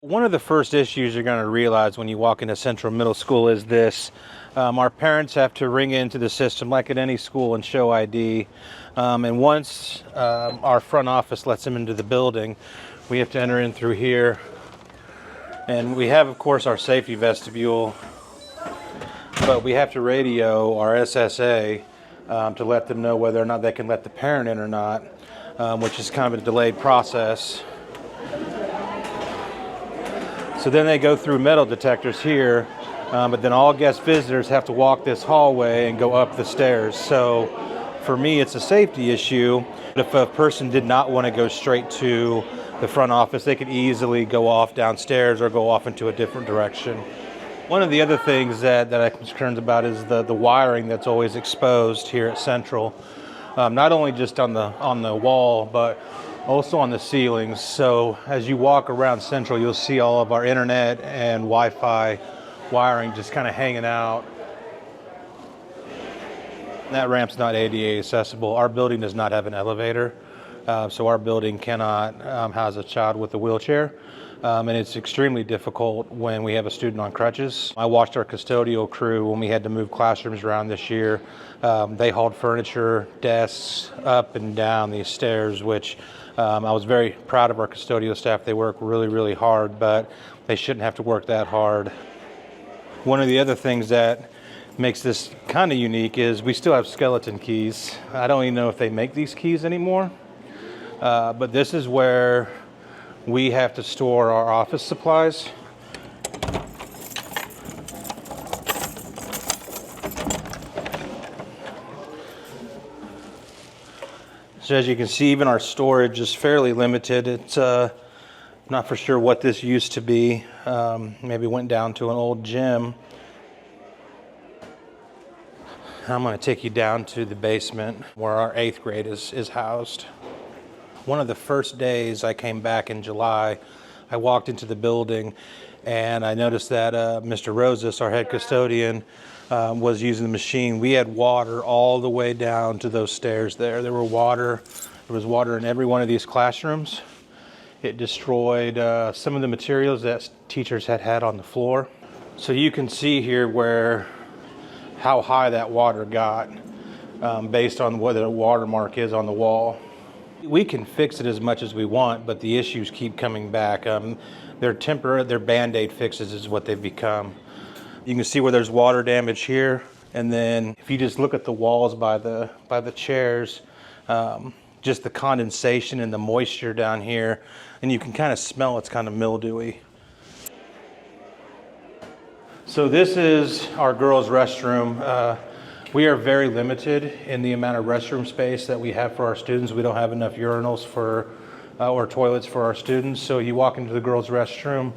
One of the first issues you're going to realize when you walk into Central Middle School is this. Our parents have to ring into the system like at any school and show ID. And once our front office lets them into the building, we have to enter in through here. And we have, of course, our safety vestibule, but we have to radio our SSA to let them know whether or not they can let the parent in or not, which is kind of a delayed process. So then they go through metal detectors here, but then all guest visitors have to walk this hallway and go up the stairs. So for me, it's a safety issue. If a person did not want to go straight to the front office, they could easily go off downstairs or go off into a different direction. One of the other things that I'm concerned about is the wiring that's always exposed here at Central, not only just on the wall, but also on the ceilings. So as you walk around Central, you'll see all of our internet and Wi-Fi wiring just kind of hanging out. That ramp's not ADA accessible. Our building does not have an elevator, so our building cannot house a child with a wheelchair. And it's extremely difficult when we have a student on crutches. I watched our custodial crew when we had to move classrooms around this year. They hauled furniture, desks up and down these stairs, which I was very proud of our custodial staff. They work really, really hard, but they shouldn't have to work that hard. One of the other things that makes this kind of unique is we still have skeleton keys. I don't even know if they make these keys anymore, but this is where we have to store our office supplies. So as you can see, even our storage is fairly limited. It's not for sure what this used to be. Maybe went down to an old gym. I'm going to take you down to the basement where our 8th grade is housed. One of the first days I came back in July, I walked into the building and I noticed that Mr. Rosas, our head custodian, was using the machine. We had water all the way down to those stairs there. There was water in every one of these classrooms. It destroyed some of the materials that teachers had on the floor. So you can see here how high that water got based on what the watermark is on the wall. We can fix it as much as we want, but the issues keep coming back. They're temporary, they're Band-Aid fixes is what they've become. You can see where there's water damage here, and then if you just look at the walls by the chairs, just the condensation and the moisture down here, and you can kind of smell it's kind of mildewy. So this is our girls' restroom. We are very limited in the amount of restroom space that we have for our students. We don't have enough urinals or toilets for our students. So you walk into the girls' restroom,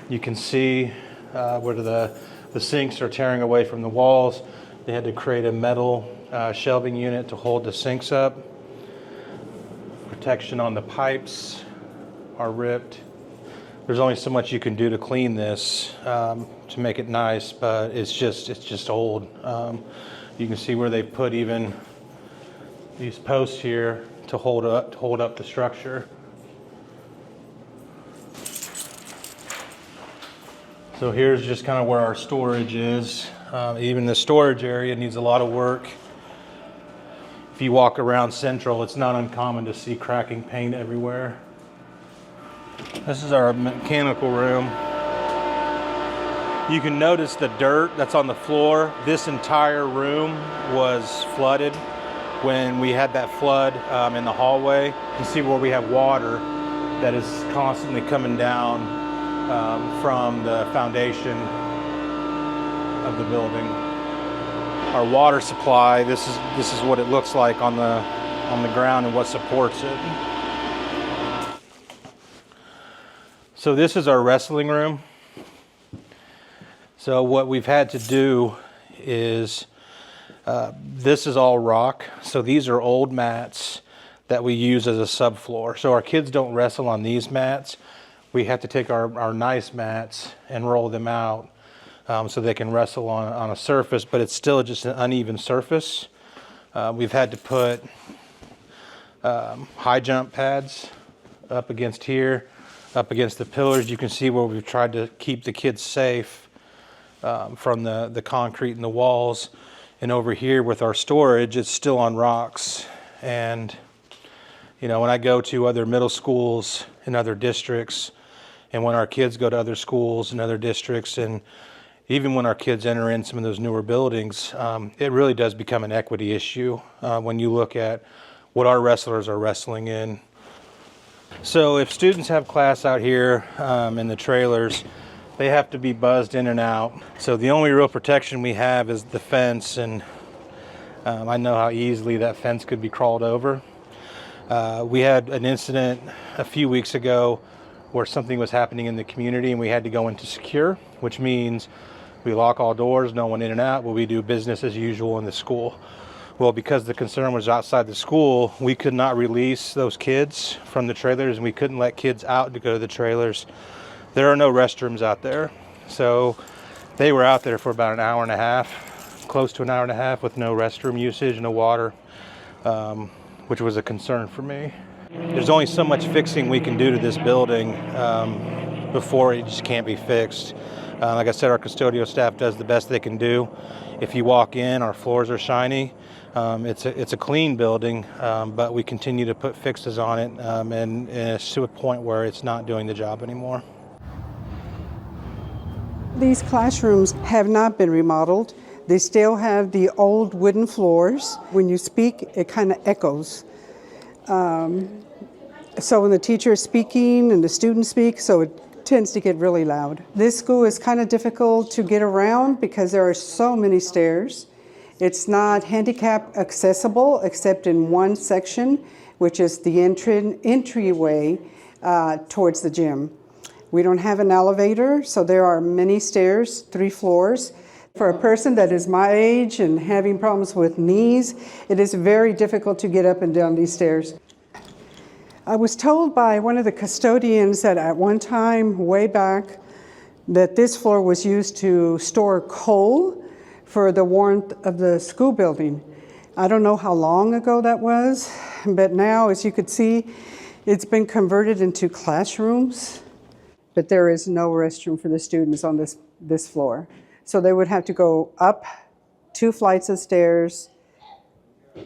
you can see where the sinks are tearing away from the walls. They had to create a metal shelving unit to hold the sinks up. Protection on the pipes are ripped. There's only so much you can do to clean this to make it nice, but it's just old. You can see where they put even these posts here to hold up the structure. So here's just kind of where our storage is. Even the storage area needs a lot of work. If you walk around Central, it's not uncommon to see cracking paint everywhere. This is our mechanical room. You can notice the dirt that's on the floor. This entire room was flooded when we had that flood in the hallway. You can see where we have water that is constantly coming down from the foundation of the building. Our water supply, this is what it looks like on the ground and what supports it. So this is our wrestling room. So what we've had to do is, this is all rock. So these are old mats that we use as a subfloor. So our kids don't wrestle on these mats. We have to take our nice mats and roll them out so they can wrestle on a surface, but it's still just an uneven surface. We've had to put high jump pads up against here. up against the pillars. You can see where we've tried to keep the kids safe from the concrete in the walls. And over here with our storage, it's still on rocks. And you know, when I go to other middle schools in other districts, and when our kids go to other schools in other districts, and even when our kids enter in some of those newer buildings, it really does become an equity issue when you look at what our wrestlers are wrestling in. So if students have class out here in the trailers, they have to be buzzed in and out. So the only real protection we have is the fence, and I know how easily that fence could be crawled over. We had an incident a few weeks ago where something was happening in the community and we had to go into secure, which means we lock all doors, no one in and out, but we do business as usual in the school. Well, because the concern was outside the school, we could not release those kids from the trailers, and we couldn't let kids out to go to the trailers. There are no restrooms out there. So they were out there for about an hour and a half, close to an hour and a half, with no restroom usage, no water, which was a concern for me. There's only so much fixing we can do to this building before it just can't be fixed. Like I said, our custodial staff does the best they can do. If you walk in, our floors are shiny. It's a clean building, but we continue to put fixes on it, and it's to a point where it's not doing the job anymore. These classrooms have not been remodeled. They still have the old wooden floors. When you speak, it kind of echoes. So when the teacher is speaking and the students speak, so it tends to get really loud. This school is kind of difficult to get around because there are so many stairs. It's not handicap accessible except in one section, which is the entryway towards the gym. We don't have an elevator, so there are many stairs, 3 floors. For a person that is my age and having problems with knees, it is very difficult to get up and down these stairs. I was told by one of the custodians that at one time, way back, that this floor was used to store coal for the warmth of the school building. I don't know how long ago that was, but now, as you could see, it's been converted into classrooms, but there is no restroom for the students on this floor. So they would have to go up 2 flights of stairs,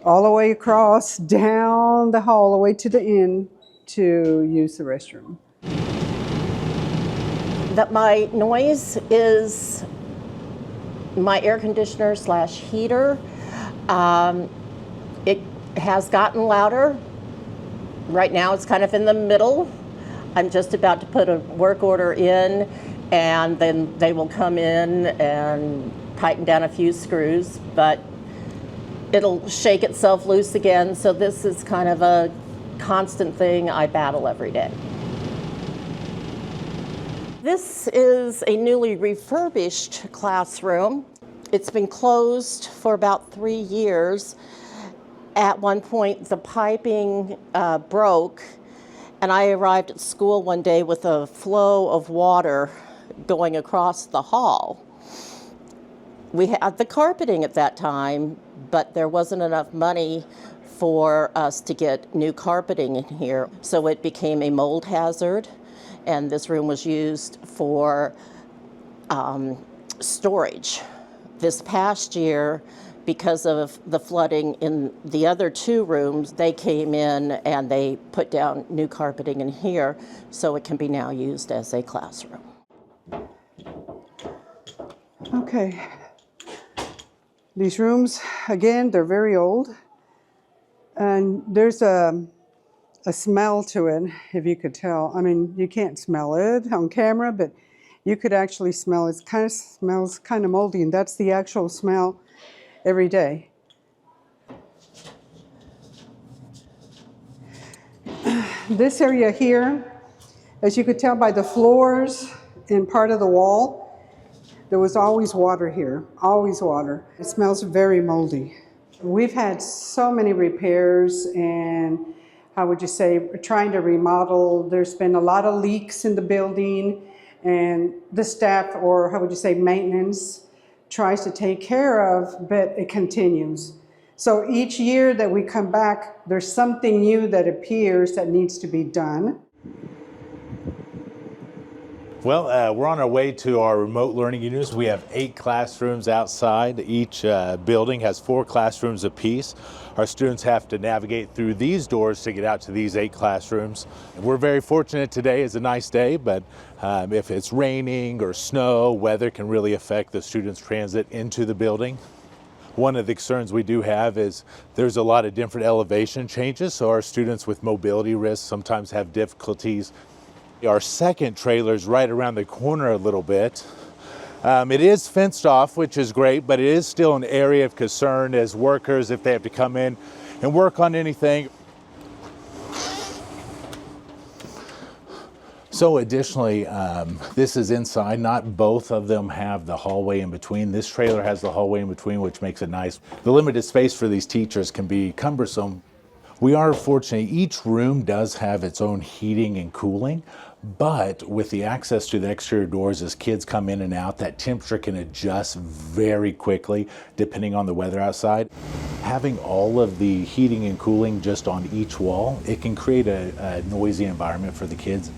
all the way across, down the hall, all the way to the end to use the restroom. That my noise is my air conditioner / heater. It has gotten louder. Right now it's kind of in the middle. I'm just about to put a work order in, and then they will come in and tighten down a few screws, but it'll shake itself loose again. So this is kind of a constant thing I battle every day. This is a newly refurbished classroom. It's been closed for about 3 years. At one point, the piping broke, and I arrived at school one day with a flow of water going across the hall. We had the carpeting at that time, but there wasn't enough money for us to get new carpeting in here. So it became a mold hazard, and this room was used for storage. This past year, because of the flooding in the other 2 rooms, they came in and they put down new carpeting in here, so it can be now used as a classroom. Okay. These rooms, again, they're very old. And there's a smell to it, if you could tell. I mean, you can't smell it on camera, but you could actually smell it. It kind of smells kind of moldy, and that's the actual smell every day. This area here, as you could tell by the floors and part of the wall, there was always water here, always water. It smells very moldy. We've had so many repairs and, how would you say, trying to remodel. There's been a lot of leaks in the building, and the staff, or how would you say, maintenance, tries to take care of, but it continues. So each year that we come back, there's something new that appears that needs to be done. Well, we're on our way to our remote learning units. We have 8 classrooms outside. Each building has 4 classrooms apiece. Our students have to navigate through these doors to get out to these 8 classrooms. We're very fortunate today is a nice day, but if it's raining or snow, weather can really affect the students' transit into the building. One of the concerns we do have is there's a lot of different elevation changes, so our students with mobility risks sometimes have difficulties. Our second trailer is right around the corner a little bit. It is fenced off, which is great, but it is still an area of concern as workers if they have to come in and work on anything. So additionally, this is inside. Not both of them have the hallway in between. This trailer has the hallway in between, which makes it nice. The limited space for these teachers can be cumbersome. We are fortunate. Each room does have its own heating and cooling, but with the access to the exterior doors as kids come in and out, that temperature can adjust very quickly depending on the weather outside. Having all of the heating and cooling just on each wall, it can create a noisy environment for the kids.